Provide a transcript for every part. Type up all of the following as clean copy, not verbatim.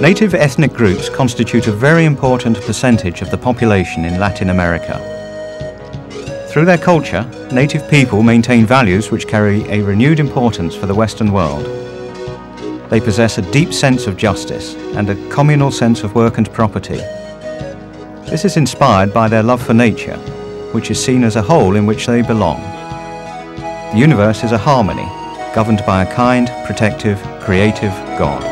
Native ethnic groups constitute a very important percentage of the population in Latin America. Through their culture, native people maintain values which carry a renewed importance for the Western world. They possess a deep sense of justice and a communal sense of work and property. This is inspired by their love for nature, which is seen as a whole in which they belong. The universe is a harmony, governed by a kind, protective, creative God.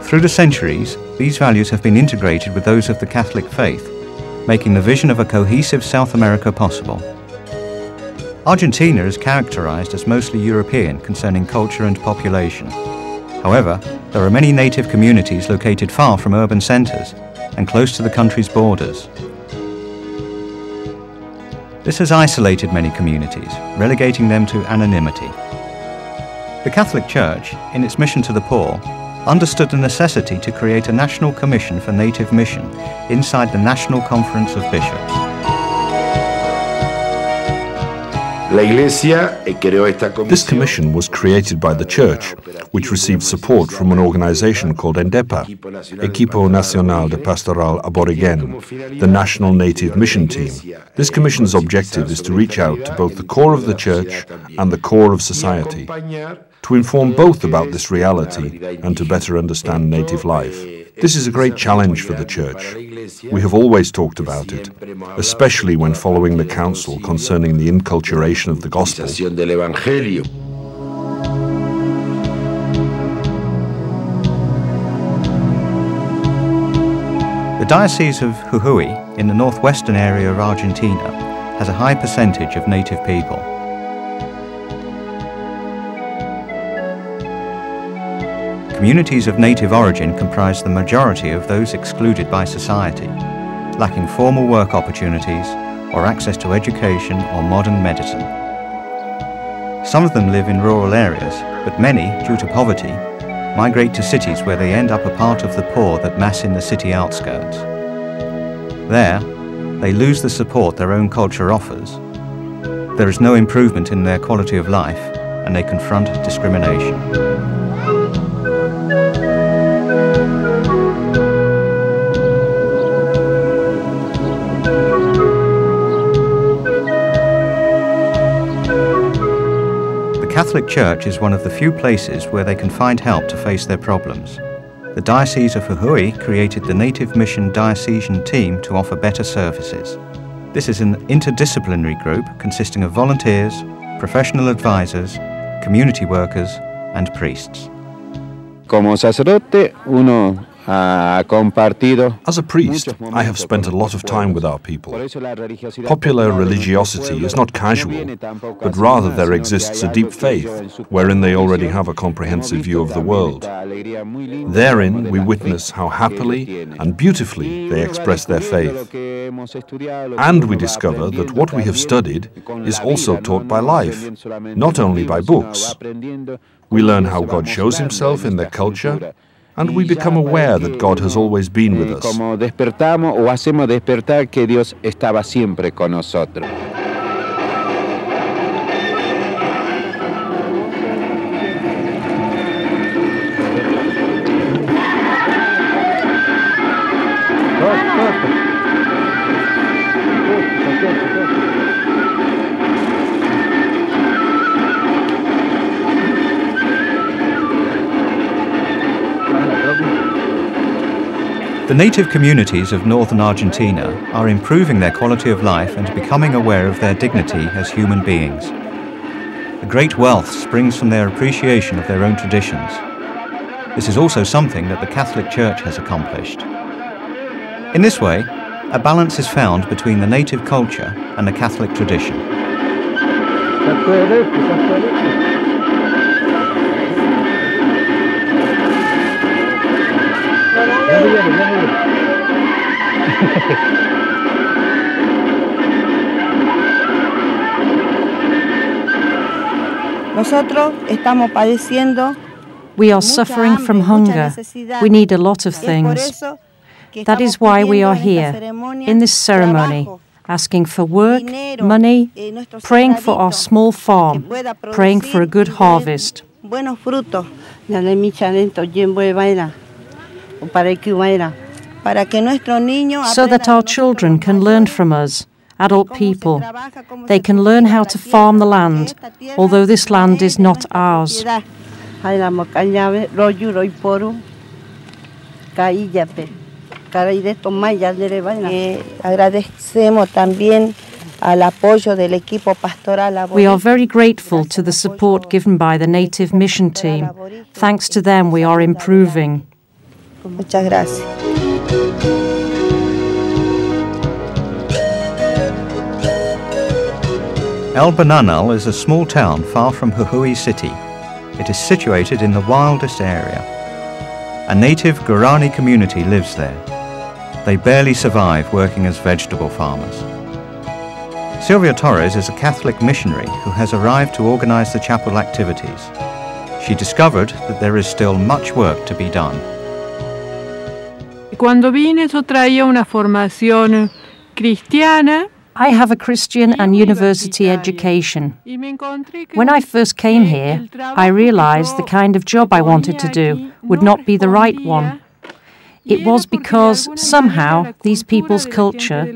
Through the centuries, these values have been integrated with those of the Catholic faith, making the vision of a cohesive South America possible. Argentina is characterized as mostly European concerning culture and population. However, there are many native communities located far from urban centers and close to the country's borders. This has isolated many communities, relegating them to anonymity. The Catholic Church, in its mission to the poor, understood the necessity to create a national commission for native mission inside the National Conference of Bishops. This commission was created by the Church, which received support from an organization called ENDEPA, Equipo Nacional de Pastoral Aborigen, the National Native Mission Team. This commission's objective is to reach out to both the core of the Church and the core of society, to inform both about this reality and to better understand native life. This is a great challenge for the Church. We have always talked about it, especially when following the Council concerning the inculturation of the Gospel. The Diocese of Jujuy, in the northwestern area of Argentina, has a high percentage of native people. Communities of native origin comprise the majority of those excluded by society, lacking formal work opportunities or access to education or modern medicine. Some of them live in rural areas, but many, due to poverty, migrate to cities where they end up a part of the poor that mass in the city outskirts. There, they lose the support their own culture offers. There is no improvement in their quality of life, and they confront discrimination. The Catholic Church is one of the few places where they can find help to face their problems. The Diocese of Jujuy created the Native Mission Diocesan Team to offer better services. This is an interdisciplinary group consisting of volunteers, professional advisors, community workers, and priests. Como sacerdote, As a priest, I have spent a lot of time with our people. Popular religiosity is not casual, but rather there exists a deep faith, wherein they already have a comprehensive view of the world. Therein we witness how happily and beautifully they express their faith. And we discover that what we have studied is also taught by life, not only by books. We learn how God shows Himself in their culture, and we become aware that God has always been with us. Como despertamos o hacemos despertar que Dios estaba siempre con nosotros. The native communities of northern Argentina are improving their quality of life and becoming aware of their dignity as human beings. A great wealth springs from their appreciation of their own traditions. This is also something that the Catholic Church has accomplished. In this way, a balance is found between the native culture and the Catholic tradition. We are suffering from hunger. We need a lot of things. That is why we are here, in this ceremony, asking for work, money, praying for our small farm, praying for a good harvest. So that our children can learn from us, adult people. They can learn how to farm the land, although this land is not ours. We are very grateful to the support given by the native mission team. Thanks to them, we are improving. Muchas gracias. El Bananal is a small town far from Jujuy city. It is situated in the wildest area. A native Guarani community lives there. They barely survive working as vegetable farmers. Silvia Torres is a Catholic missionary who has arrived to organize the chapel activities. She discovered that there is still much work to be done. Cuando vine yo traía una formación cristiana. I have a Christian and university education. When I first came here, I realized the kind of job I wanted to do would not be the right one. It was because somehow these people's culture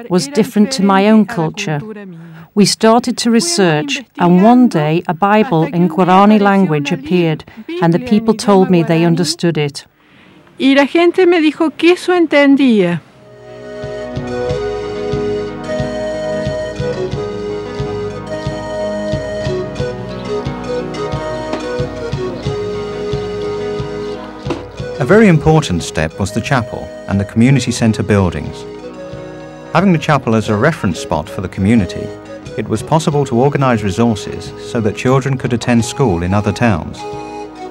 was different to my own culture. We started to research, and one day a Bible in Guarani language appeared, and the people told me they understood it. Y la gente me dijo que eso entendía. A very important step was the chapel and the community centre buildings. Having the chapel as a reference spot for the community, it was possible to organise resources so that children could attend school in other towns,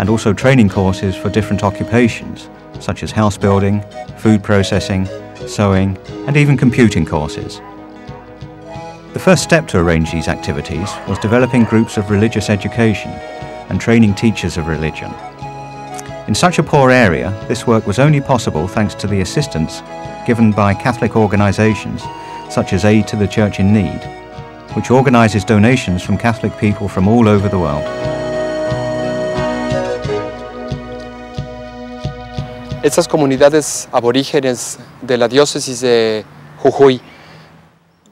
and also training courses for different occupations, such as house building, food processing, sewing, and even computing courses. The first step to arrange these activities was developing groups of religious education and training teachers of religion. In such a poor area, this work was only possible thanks to the assistance given by Catholic organisations such as Aid to the Church in Need, which organises donations from Catholic people from all over the world. Estas comunidades aborígenes de la Diócesis de Jujuy.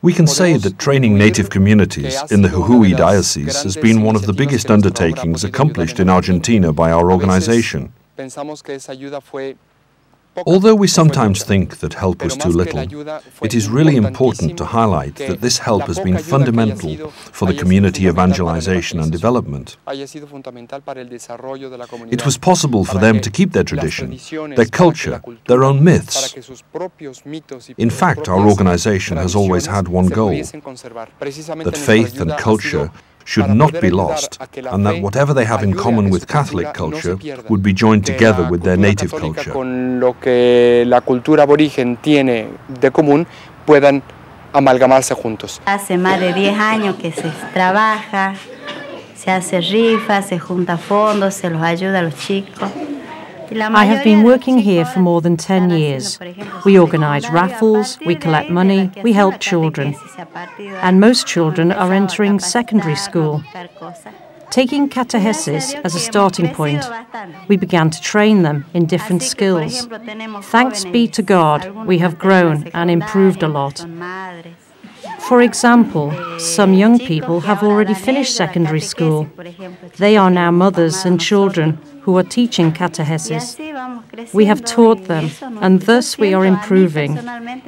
We can say that training native communities in the Jujuy Diocese has been one of the biggest undertakings accomplished in Argentina by our organization. Although we sometimes think that help was too little, it is really important to highlight that this help has been fundamental for the community evangelization and development. It was possible for them to keep their tradition, their culture, their own myths. In fact, our organization has always had one goal, that faith and culture should not be lost, and that whatever they have in common with Catholic culture would be joined together with their native culture. Hace más de 10 años que se trabaja, se hace rifas, se junta fondos, se los ayuda a los chicos. I have been working here for more than 10 years. We organise raffles, we collect money, we help children. And most children are entering secondary school. Taking catechesis as a starting point, we began to train them in different skills. Thanks be to God, we have grown and improved a lot. For example, some young people have already finished secondary school. They are now mothers and children who are teaching catechesis. We have taught them, and thus we are improving.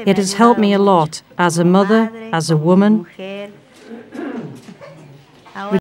It has helped me a lot as a mother, as a woman,